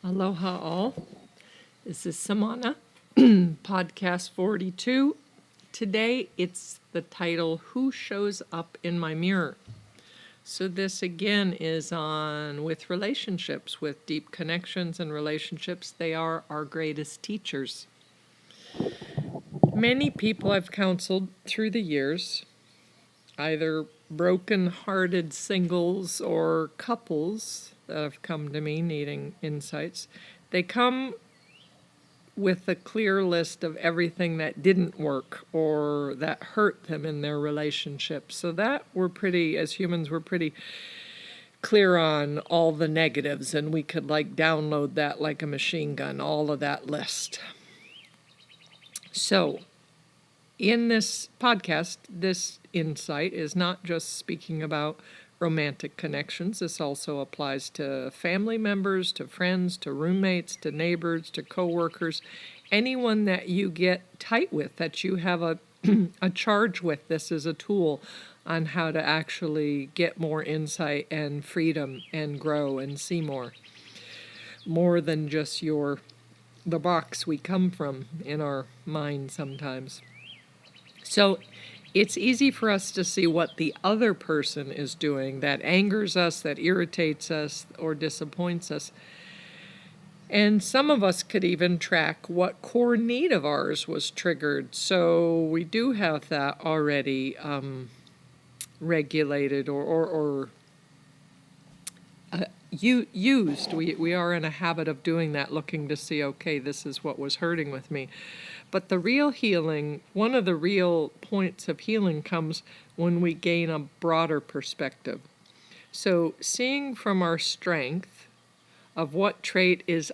Aloha all. This is Samana, podcast 42. Today it's the title, Who Shows Up in My Mirror? So this again is on with relationships, with deep connections and relationships. They are our greatest teachers. Many people I've counseled through the years, either broken-hearted singles or couples that have come to me needing insights, they come with a clear list of everything that didn't work or that hurt them in their relationship. So that as humans, we're pretty clear on all the negatives, and we could download that like a machine gun, all of that list. So in this podcast, this insight is not just speaking about romantic connections. This also applies to family members, to friends, to roommates, to neighbors, to coworkers, anyone that you get tight with, that you have a charge with. This is a tool on how to actually get more insight and freedom and grow and see more than just the box we come from in our mind sometimes. So it's easy for us to see what the other person is doing that angers us, that irritates us, or disappoints us. And some of us could even track what core need of ours was triggered. So we do have that already regulated or used. We are in a habit of doing that, looking to see, okay, this is what was hurting with me. But the real healing, one of the real points of healing comes when we gain a broader perspective. So seeing from our strength of what trait is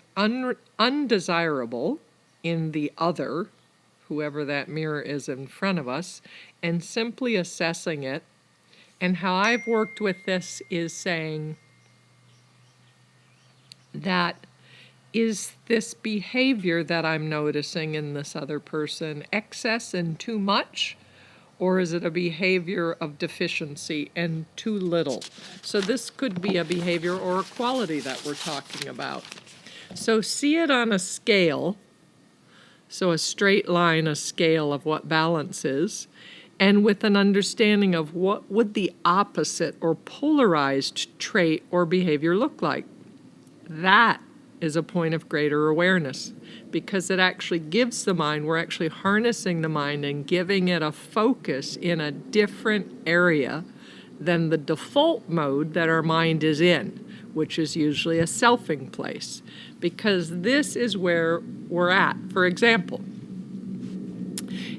undesirable in the other, whoever that mirror is in front of us, and simply assessing it. And how I've worked with this is saying that, is this behavior that I'm noticing in this other person excess and too much? Or is it a behavior of deficiency and too little? So this could be a behavior or a quality that we're talking about. So see it on a scale, so a straight line, a scale of what balance is, and with an understanding of what would the opposite or polarized trait or behavior look like. That is a point of greater awareness, because it actually gives the mind, we're actually harnessing the mind and giving it a focus in a different area than the default mode that our mind is in, which is usually a selfing place, because this is where we're at. For example,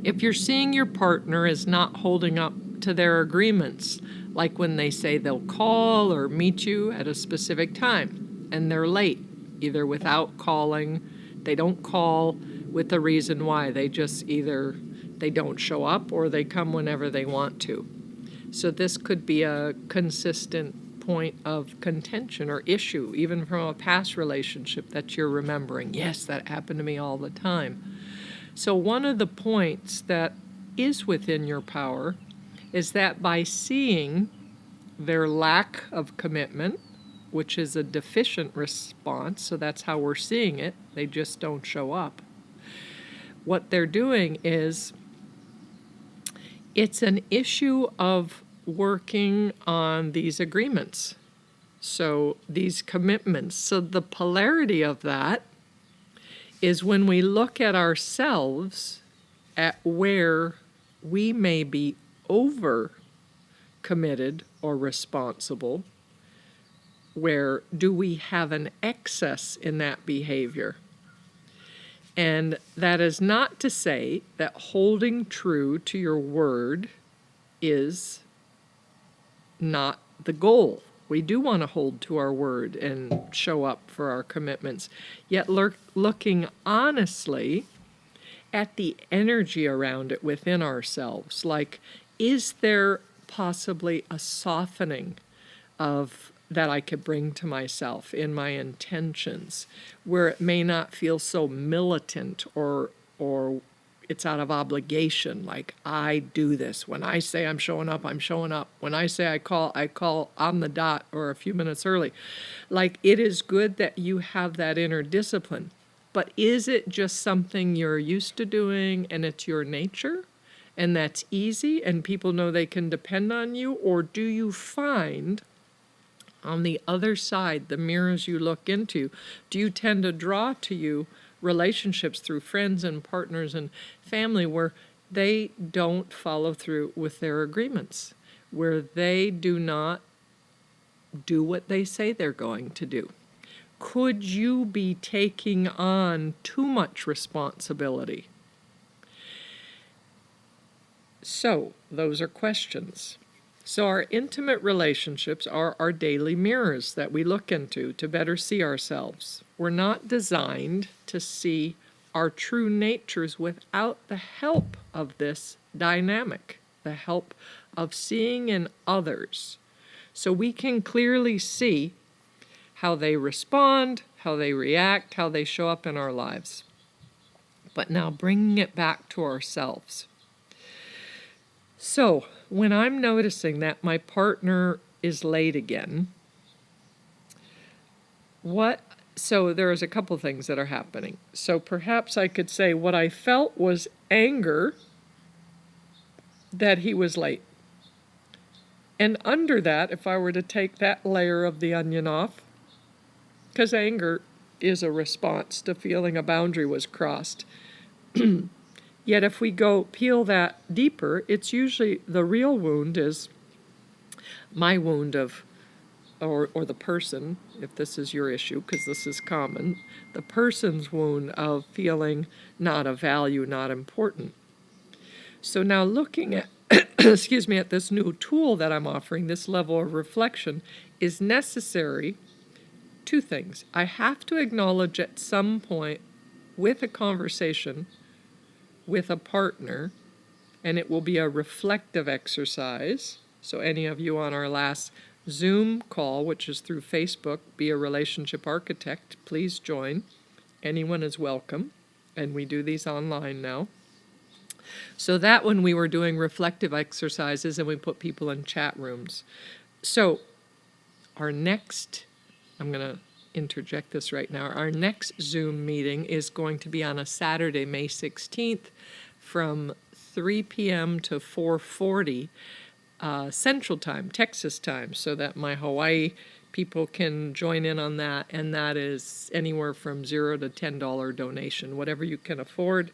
if you're seeing your partner is not holding up to their agreements, like when they say they'll call or meet you at a specific time and they're late, either without calling, they don't call with a reason why. They just either they don't show up or they come whenever they want to. So this could be a consistent point of contention or issue, even from a past relationship that you're remembering. Yes, that happened to me all the time. So one of the points that is within your power is that by seeing their lack of commitment, which is a deficient response, so that's how we're seeing it, they just don't show up. What they're doing is, it's an issue of working on these agreements, so these commitments. So the polarity of that is when we look at ourselves at where we may be over committed or responsible. Where do we have an excess in that behavior? And that is not to say that holding true to your word is not the goal. We do want to hold to our word and show up for our commitments, yet looking honestly at the energy around it within ourselves. Like, is there possibly a softening of that I could bring to myself in my intentions, where it may not feel so militant or it's out of obligation. Like, I do this. When I say I'm showing up, I'm showing up. When I say I call on the dot or a few minutes early. Like, it is good that you have that inner discipline. But is it just something you're used to doing and it's your nature? And that's easy and people know they can depend on you? Or do you find on the other side, the mirrors you look into, do you tend to draw to you relationships through friends and partners and family where they don't follow through with their agreements, where they do not do what they say they're going to do? Could you be taking on too much responsibility? So, those are questions. So our intimate relationships are our daily mirrors that we look into to better see ourselves. We're not designed to see our true natures without the help of this dynamic, the help of seeing in others. So we can clearly see how they respond, how they react, how they show up in our lives. But now bringing it back to ourselves. So, when I'm noticing that my partner is late again, so there's a couple things that are happening. So perhaps I could say what I felt was anger that he was late. And under that, if I were to take that layer of the onion off, because anger is a response to feeling a boundary was crossed. Yet if we go peel that deeper, it's usually the real wound is my wound of, or the person, if this is your issue, because this is common, the person's wound of feeling not of value, not important. So now looking at, excuse me, at this new tool that I'm offering, this level of reflection is necessary. Two things. I have to acknowledge at some point with a conversation with a partner, and it will be a reflective exercise. So any of you on our last Zoom call, which is through Facebook, Be a Relationship Architect, please join. Anyone is welcome, and we do these online now. So that when we were doing reflective exercises and we put people in chat rooms. So our next, I'm going to interject this right now, our next Zoom meeting is going to be on a Saturday, May 16th from 3 p.m. to 4:40 Central Time, Texas time, so that my Hawaii people can join in on that, and that is anywhere from $0 to $10 donation, whatever you can afford.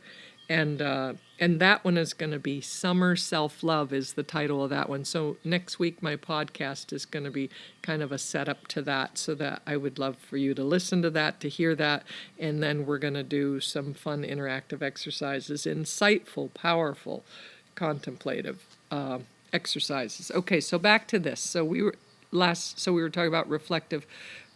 And that one is going to be Summer Self-Love is the title of that one. So next week my podcast is going to be kind of a setup to that, so that I would love for you to listen to that, to hear that, and then we're going to do some fun interactive exercises, insightful, powerful, contemplative exercises. Okay, so back to this. So we were talking about reflective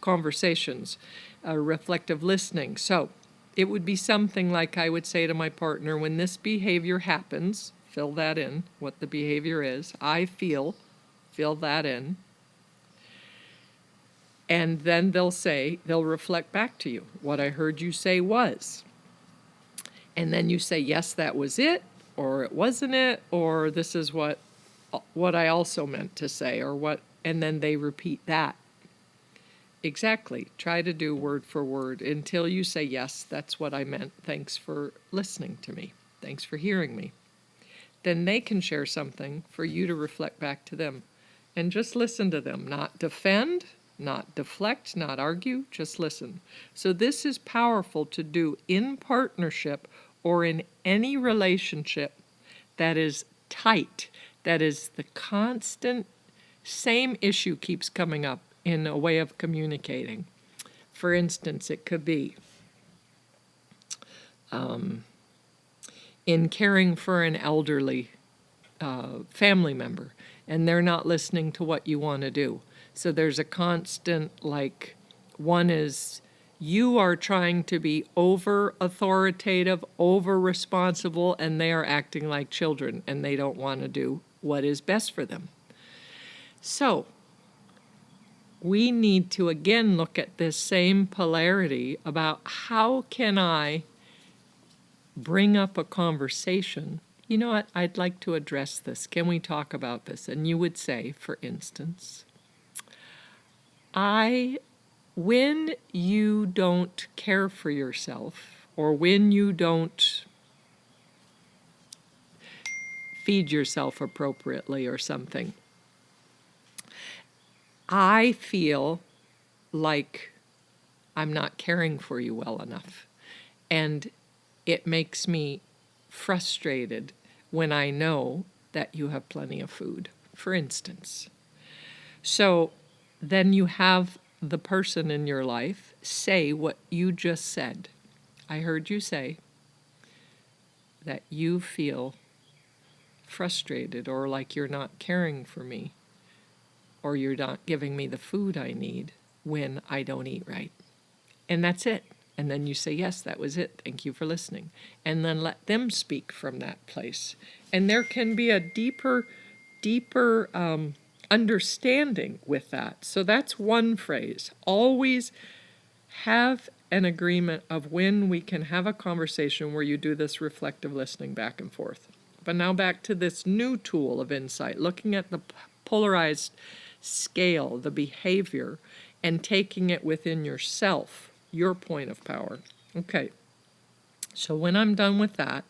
conversations, reflective listening. So it would be something like I would say to my partner, when this behavior happens, fill that in, what the behavior is. I fill that in. And then they'll reflect back to you. What I heard you say was. And then you say, yes, that was it, or it wasn't it, or this is what I also meant to say, or what, and then they repeat that. Exactly. Try to do word for word until you say, yes, that's what I meant. Thanks for listening to me. Thanks for hearing me. Then they can share something for you to reflect back to them. And just listen to them. Not defend, not deflect, not argue, just listen. So this is powerful to do in partnership or in any relationship that is tight, that is the constant same issue keeps coming up in a way of communicating. For instance, it could be in caring for an elderly family member, and they're not listening to what you want to do. So there's a constant, like, one is you are trying to be over authoritative, over responsible, and they are acting like children, and they don't want to do what is best for them. So we need to again look at this same polarity about how can I bring up a conversation, you know what, I'd like to address this. Can we talk about this? And you would say, for instance, when you don't care for yourself, or when you don't feed yourself appropriately or something, I feel like I'm not caring for you well enough. And it makes me frustrated when I know that you have plenty of food, for instance. So then you have the person in your life say what you just said. I heard you say that you feel frustrated, or like you're not caring for me, or you're not giving me the food I need when I don't eat right. And that's it. And then you say, yes, that was it. Thank you for listening. And then let them speak from that place. And there can be a deeper understanding with that. So that's one phrase. Always have an agreement of when we can have a conversation where you do this reflective listening back and forth. But now back to this new tool of insight, looking at the polarized scale, the behavior, and taking it within yourself, your point of power. Okay, so when I'm done with that,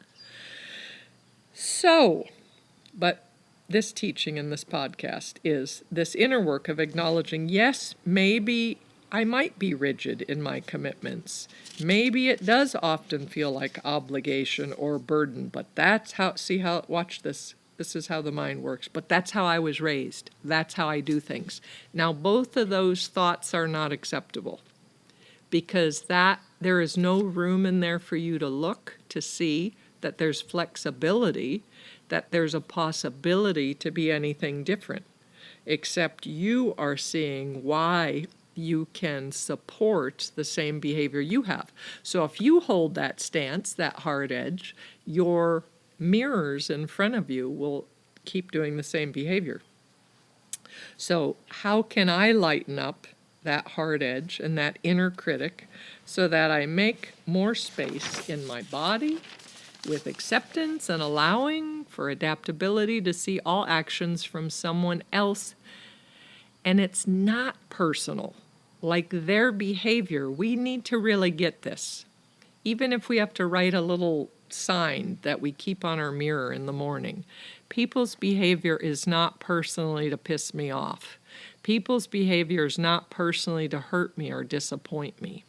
but this teaching in this podcast is this inner work of acknowledging, yes, maybe I might be rigid in my commitments. Maybe it does often feel like obligation or burden, but that's how, watch this. This is how the mind works. But that's how I was raised. That's how I do things. Now, both of those thoughts are not acceptable, because there is no room in there for you to look to see that there's flexibility, that there's a possibility to be anything different, except you are seeing why you can support the same behavior you have. So if you hold that stance, that hard edge, your mirrors in front of you will keep doing the same behavior. So how can I lighten up that hard edge and that inner critic so that I make more space in my body with acceptance and allowing for adaptability to see all actions from someone else? And it's not personal, like their behavior. We need to really get this. Even if we have to write a little sign that we keep on our mirror in the morning, people's behavior is not personally to piss me off. People's behavior is not personally to hurt me or disappoint me.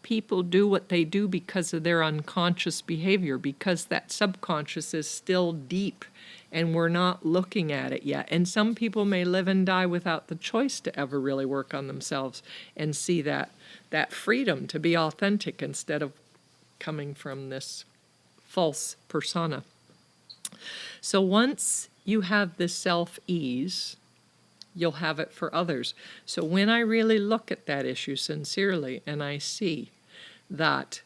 People do what they do because of their unconscious behavior, because that subconscious is still deep and we're not looking at it yet. And some people may live and die without the choice to ever really work on themselves and see that freedom to be authentic instead of coming from this false persona. So once you have this self-ease, you'll have it for others. So when I really look at that issue sincerely and I see that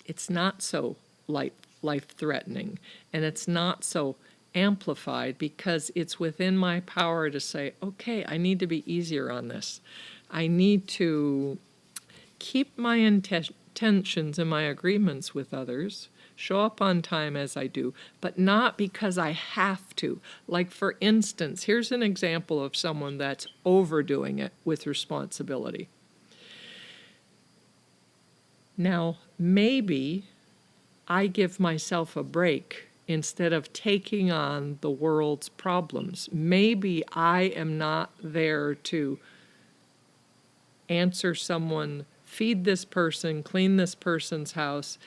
it's not so life-threatening and it's not so amplified, because it's within my power to say, okay, I need to be easier on this. I need to keep my intentions and my agreements with others, show up on time as I do, but not because I have to. Like, for instance, here's an example of someone that's overdoing it with responsibility. Now, maybe I give myself a break instead of taking on the world's problems. Maybe I am not there to answer someone, feed this person, clean this person's house,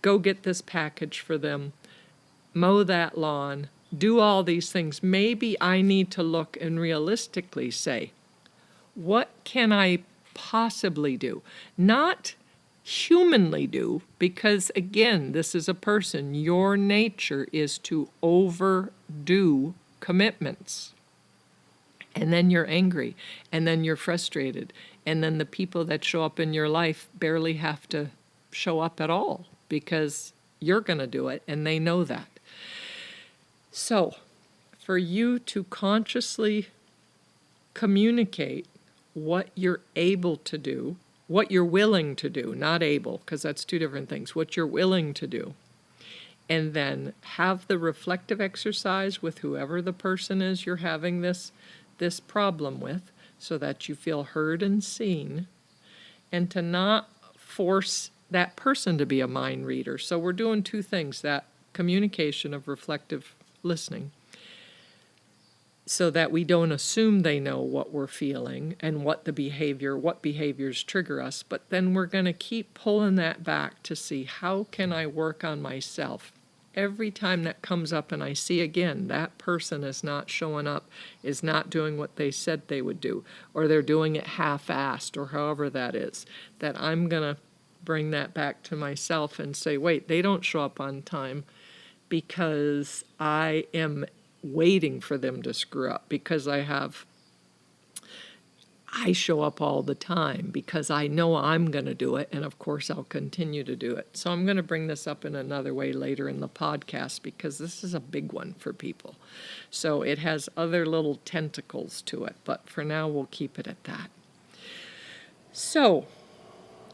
go get this package for them, mow that lawn, do all these things. Maybe I need to look and realistically say, what can I possibly do? Not humanly do, because again, this is a person. Your nature is to overdo commitments. And then you're angry, and then you're frustrated, and then the people that show up in your life barely have to show up at all because you're going to do it, and they know that. So, for you to consciously communicate what you're able to do, what you're willing to do, not able, because that's two different things, what you're willing to do, and then have the reflective exercise with whoever the person is you're having this problem with, so that you feel heard and seen, and to not force that person to be a mind reader. So we're doing two things: that communication of reflective listening, so that we don't assume they know what we're feeling and what behaviors trigger us, but then we're going to keep pulling that back to see, how can I work on myself? Every time that comes up and I see again that person is not showing up, is not doing what they said they would do, or they're doing it half-assed, or however that is, that I'm going to bring that back to myself and say, wait, they don't show up on time because I am waiting for them to screw up, because I show up all the time because I know I'm going to do it, and of course I'll continue to do it. So I'm going to bring this up in another way later in the podcast, because this is a big one for people. So it has other little tentacles to it, but for now we'll keep it at that. So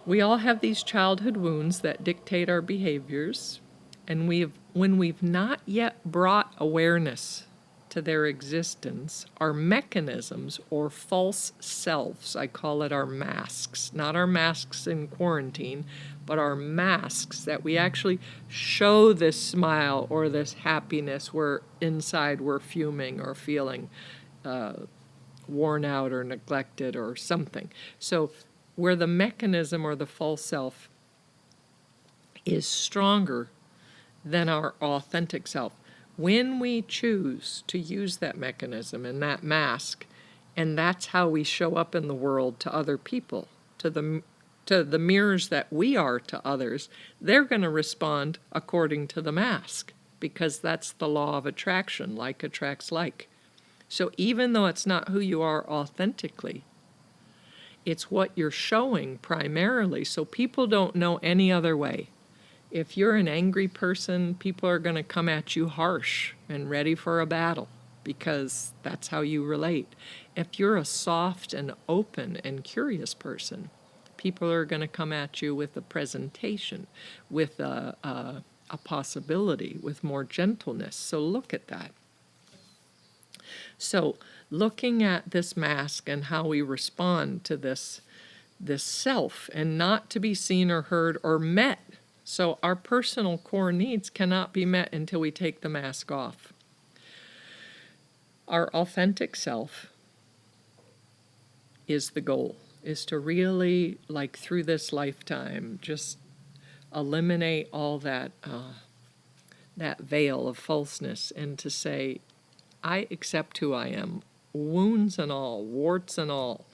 we all have these childhood wounds that dictate our behaviors, and when we've not yet brought awareness to their existence, our mechanisms, or false selves, I call it our masks, not our masks in quarantine, but our masks that we actually show this smile or this happiness where inside we're fuming or feeling worn out or neglected or something. So where the mechanism or the false self is stronger than our authentic self, when we choose to use that mechanism and that mask, and that's how we show up in the world to other people, to the mirrors that we are to others, they're going to respond according to the mask, because that's the law of attraction. Like attracts like. So even though it's not who you are authentically, it's what you're showing primarily, so people don't know any other way. If you're an angry person, people are going to come at you harsh and ready for a battle, because that's how you relate. If you're a soft and open and curious person, people are going to come at you with a presentation, with a possibility, with more gentleness. So look at that. So looking at this mask and how we respond to this self, and not to be seen or heard or met. So our personal core needs cannot be met until we take the mask off. Our authentic self is the goal, is to really, like through this lifetime, just eliminate all that veil of falseness, and to say, I accept who I am, wounds and all, warts and all,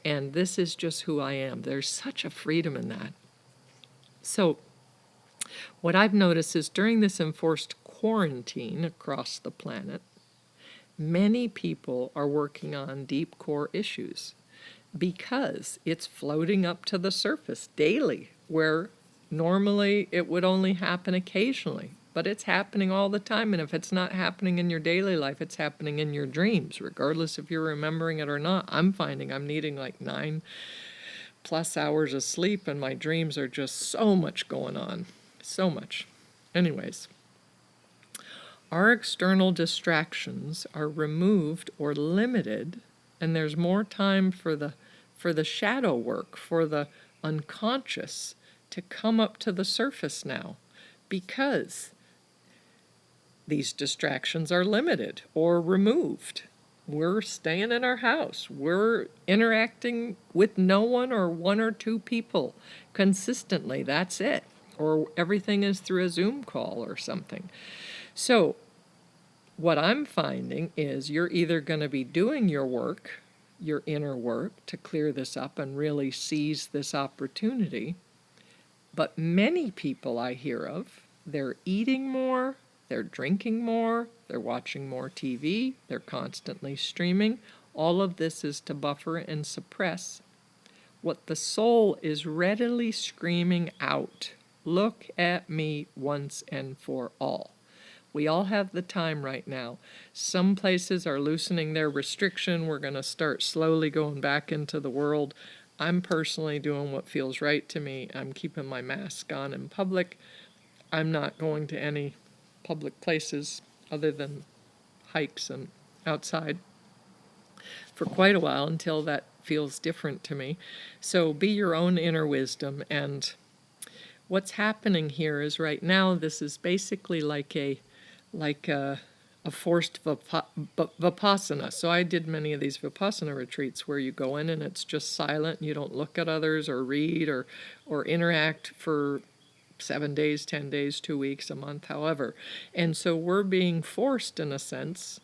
and this is just who I am. There's such a freedom in that. So what I've noticed is during this enforced quarantine across the planet, many people are working on deep core issues, because it's floating up to the surface daily, where normally it would only happen occasionally, but it's happening all the time. And if it's not happening in your daily life, it's happening in your dreams, regardless if you're remembering it or not. I'm finding I'm needing like 9+ hours of sleep, and my dreams are just so much going on. So much. Anyways, our external distractions are removed or limited, and there's more time for the shadow work, for the unconscious to come up to the surface now, because these distractions are limited or removed. We're staying in our house. We're interacting with no one or one or two people consistently. That's it. Or everything is through a Zoom call or something. So what I'm finding is you're either going to be doing your work, your inner work, to clear this up and really seize this opportunity. But many people I hear of, they're eating more, they're drinking more, they're watching more TV, they're constantly streaming. All of this is to buffer and suppress what the soul is readily screaming out. Look at me once and for all. We all have the time right now. Some places are loosening their restriction. We're going to start slowly going back into the world. I'm personally doing what feels right to me. I'm keeping my mask on in public. I'm not going to any public places other than hikes and outside for quite a while until that feels different to me. So be your own inner wisdom. And what's happening here is right now this is basically like a forced vipassana. So I did many of these vipassana retreats where you go in and it's just silent and you don't look at others or read or interact for 7 days, 10 days, 2 weeks, a month, however. And so we're being forced, in a sense,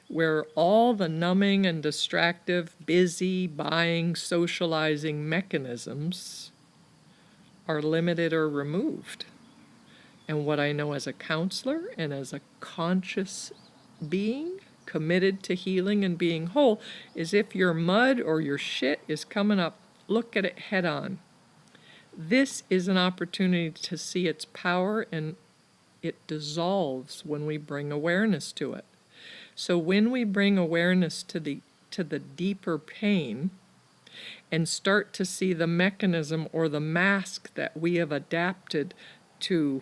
where all the numbing and distractive, busy, buying, socializing mechanisms are limited or removed. And what I know as a counselor and as a conscious being committed to healing and being whole is if your mud or your shit is coming up, look at it head on. This is an opportunity to see its power, and it dissolves when we bring awareness to it. So when we bring awareness to the deeper pain and start to see the mechanism or the mask that we have adapted to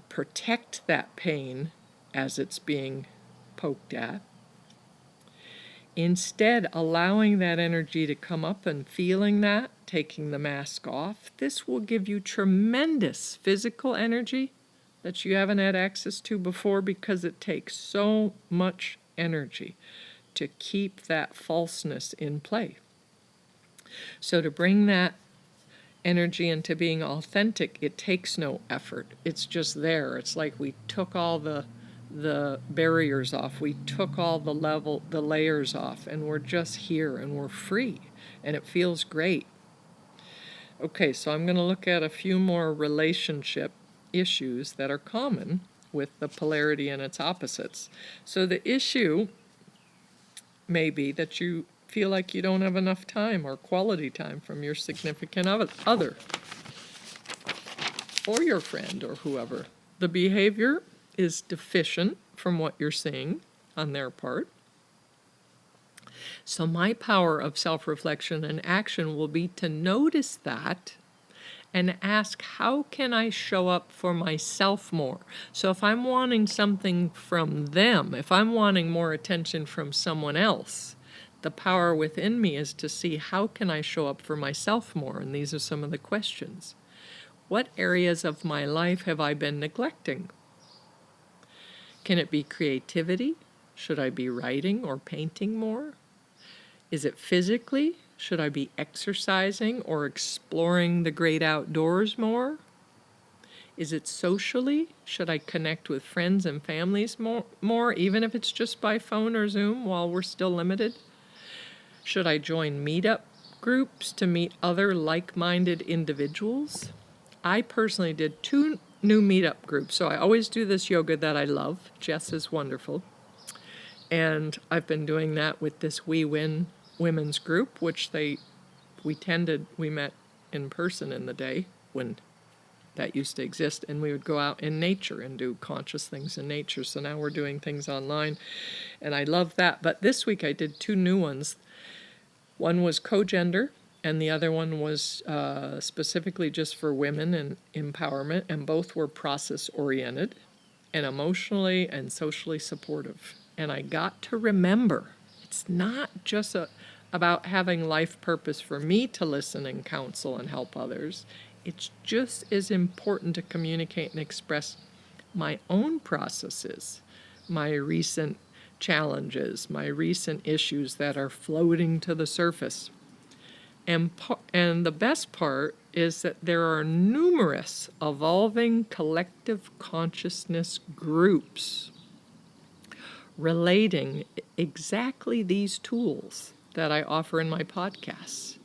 protect that pain as it's being poked at, instead allowing that energy to come up and feeling that, taking the mask off, this will give you tremendous physical energy that you haven't had access to before, because it takes so much energy to keep that falseness in play. So to bring that energy into being authentic, it takes no effort. It's just there. It's like we took all the barriers off. We took all the layers off, and we're just here and we're free, and it feels great. Okay, so I'm going to look at a few more relationship issues that are common with the polarity and its opposites. So the issue may be that you feel like you don't have enough time or quality time from your significant other or your friend or whoever. The behavior is deficient from what you're seeing on their part. So my power of self-reflection and action will be to notice that and ask, how can I show up for myself more? So if I'm wanting something from them, if I'm wanting more attention from someone else, the power within me is to see, how can I show up for myself more? And these are some of the questions. What areas of my life have I been neglecting? Can it be creativity? Should I be writing or painting more? Is it physically? Should I be exercising or exploring the great outdoors more? Is it socially? Should I connect with friends and families more, even if it's just by phone or Zoom while we're still limited? Should I join meetup groups to meet other like-minded individuals? I personally did 2 new meetup groups. So I always do this yoga that I love. Jess is wonderful. And I've been doing that with this We Win women's group, which we met in person in the day when that used to exist, and we would go out in nature and do conscious things in nature. So now we're doing things online, and I love that. But this week I did 2 new ones. One was co-gender, and the other one was specifically just for women and empowerment, and both were process-oriented and emotionally and socially supportive. And I got to remember, it's not just about having life purpose for me to listen and counsel and help others. It's just as important to communicate and express my own processes, my recent challenges, my recent issues that are floating to the surface. And the best part is that there are numerous evolving collective consciousness groups relating exactly these tools that I offer in my podcasts.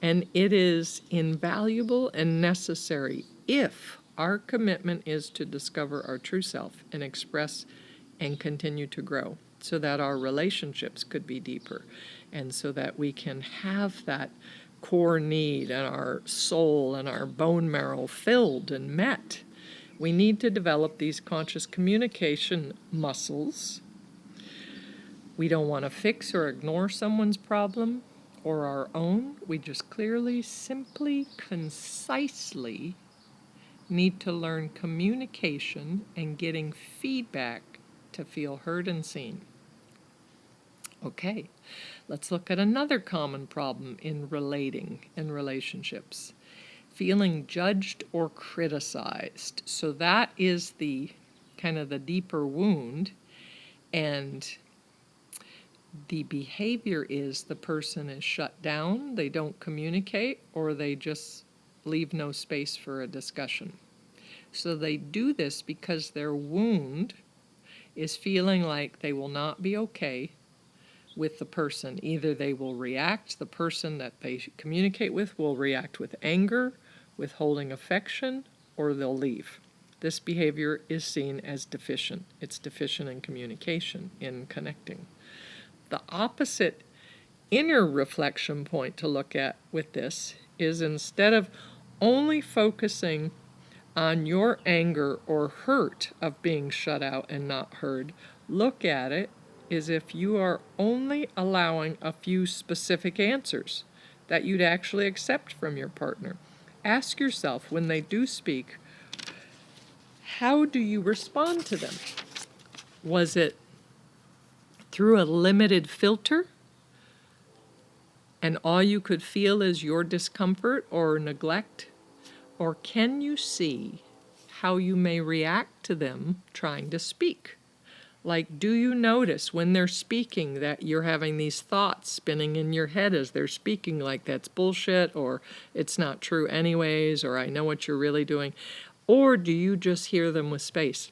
And it is invaluable and necessary if our commitment is to discover our true self and express and continue to grow, so that our relationships could be deeper, and so that we can have that core need and our soul and our bone marrow filled and met. We need to develop these conscious communication muscles. We don't want to fix or ignore someone's problem or our own. We just clearly, simply, concisely need to learn communication and getting feedback to feel heard and seen. Okay, let's look at another common problem in relating and relationships. Feeling judged or criticized. So that is the kind of the deeper wound, and the behavior is the person is shut down, they don't communicate, or they just leave no space for a discussion. So they do this because their wound is feeling like they will not be okay with the person. Either they will react, the person that they communicate with will react with anger, withholding affection, or they'll leave. This behavior is seen as deficient. It's deficient in communication, in connecting. The opposite inner reflection point to look at with this is, instead of only focusing on your anger or hurt of being shut out and not heard, look at it as if you are only allowing a few specific answers that you'd actually accept from your partner. Ask yourself, when they do speak, how do you respond to them? Was it through a limited filter, and all you could feel is your discomfort or neglect? Or can you see how you may react to them trying to speak? Like, do you notice when they're speaking that you're having these thoughts spinning in your head as they're speaking, like that's bullshit, or it's not true anyways, or I know what you're really doing? Or do you just hear them with space?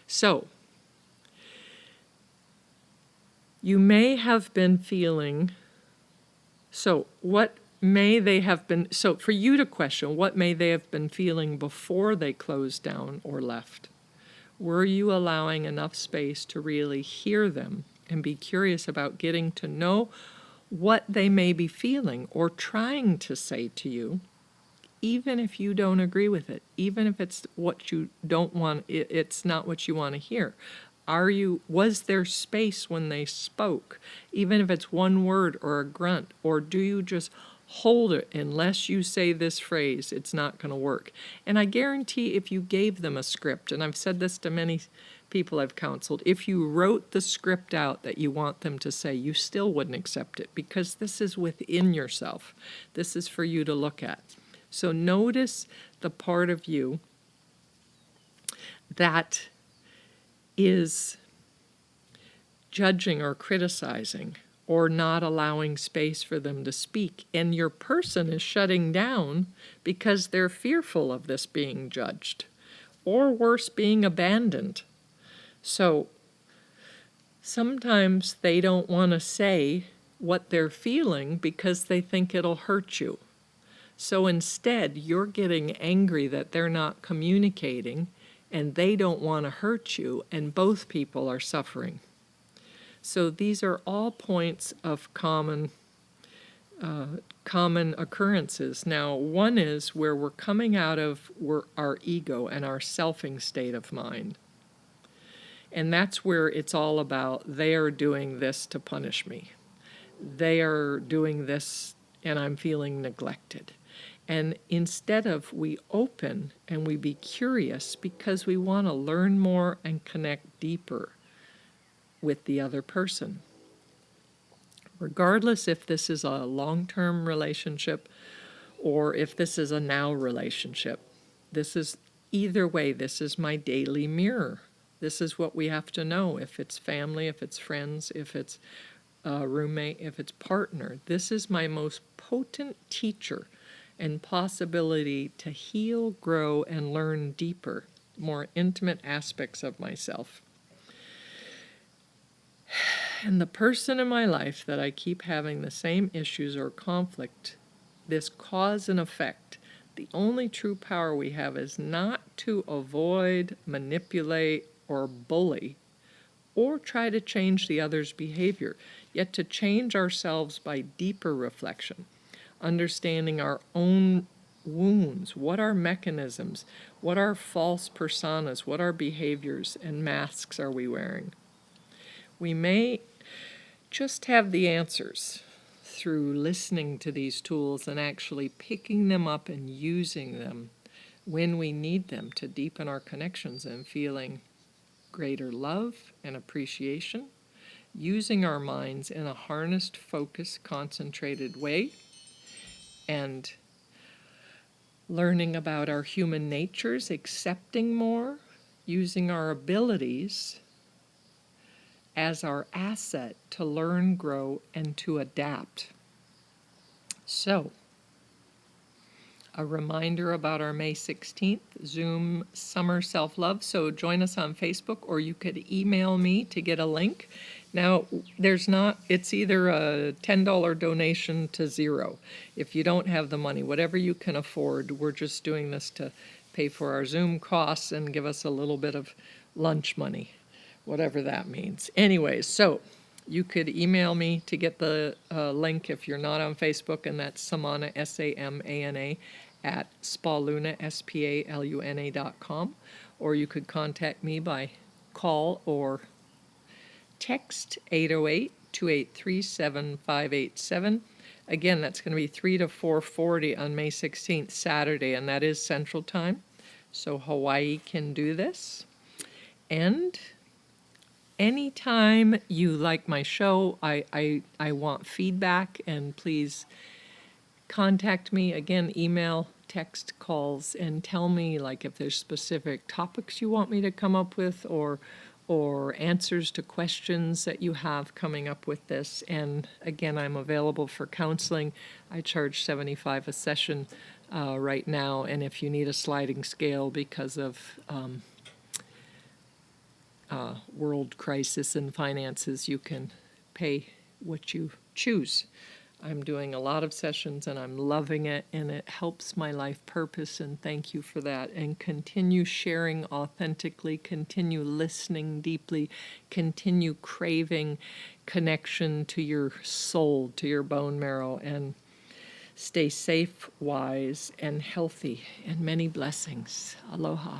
So, you may have been feeling, so what may they have been, so for you to question, what may they have been feeling before they closed down or left? Were you allowing enough space to really hear them and be curious about getting to know what they may be feeling or trying to say to you, even if you don't agree with it, even if it's what you don't want, it's not what you want to hear? Was there space when they spoke, even if it's one word or a grunt, or do you just hold it? Unless you say this phrase, it's not going to work. And I guarantee if you gave them a script, and I've said this to many people I've counseled, if you wrote the script out that you want them to say, you still wouldn't accept it, because this is within yourself. This is for you to look at. So notice the part of you that is judging or criticizing or not allowing space for them to speak, and your person is shutting down because they're fearful of this being judged, or worse, being abandoned. So sometimes they don't want to say what they're feeling because they think it'll hurt you. So instead, you're getting angry that they're not communicating, and they don't want to hurt you, and both people are suffering. So these are all points of common occurrences. Now, one is where we're coming out of our ego and our selfing state of mind. And that's where it's all about, they are doing this to punish me. They are doing this and I'm feeling neglected. And instead of, we open and we be curious because we want to learn more and connect deeper with the other person. Regardless if this is a long-term relationship or if this is a now relationship, this is, either way, this is my daily mirror. This is what we have to know. If it's family, if it's friends, if it's a roommate, if it's partner, this is my most potent teacher and possibility to heal, grow, and learn deeper, more intimate aspects of myself. And the person in my life that I keep having the same issues or conflict, this cause and effect, the only true power we have is not to avoid, manipulate, or bully, or try to change the other's behavior, yet to change ourselves by deeper reflection, understanding our own wounds, what are mechanisms, what are false personas, what are behaviors and masks are we wearing. We may just have the answers through listening to these tools and actually picking them up and using them when we need them to deepen our connections and feeling greater love and appreciation, using our minds in a harnessed, focused, concentrated way, and learning about our human natures, accepting more, using our abilities as our asset to learn, grow, and to adapt. So, a reminder about our May 16th Zoom Summer Self-Love. So join us on Facebook, or you could email me to get a link. Now, it's either a $10 donation to zero. If you don't have the money, whatever you can afford, we're just doing this to pay for our Zoom costs and give us a little bit of lunch money, whatever that means. Anyways, so you could email me to get the link if you're not on Facebook, and that's Samana, Samana, at spaluna, spaluna.com. Or you could contact me by call or text 808-283-7587. Again, that's going to be 3 to 4:40 on May 16th, Saturday, and that is Central Time. So Hawaii can do this. And anytime you like my show, I want feedback, and please contact me. Again, email, text, calls, and tell me like if there's specific topics you want me to come up with, or answers to questions that you have coming up with this. And again, I'm available for counseling. I charge $75 a session right now, and if you need a sliding scale because of world crisis and finances, you can pay what you choose. I'm doing a lot of sessions and I'm loving it, and it helps my life purpose, and thank you for that. And continue sharing authentically, continue listening deeply, continue craving connection to your soul, to your bone marrow, and stay safe, wise, and healthy, and many blessings. Aloha.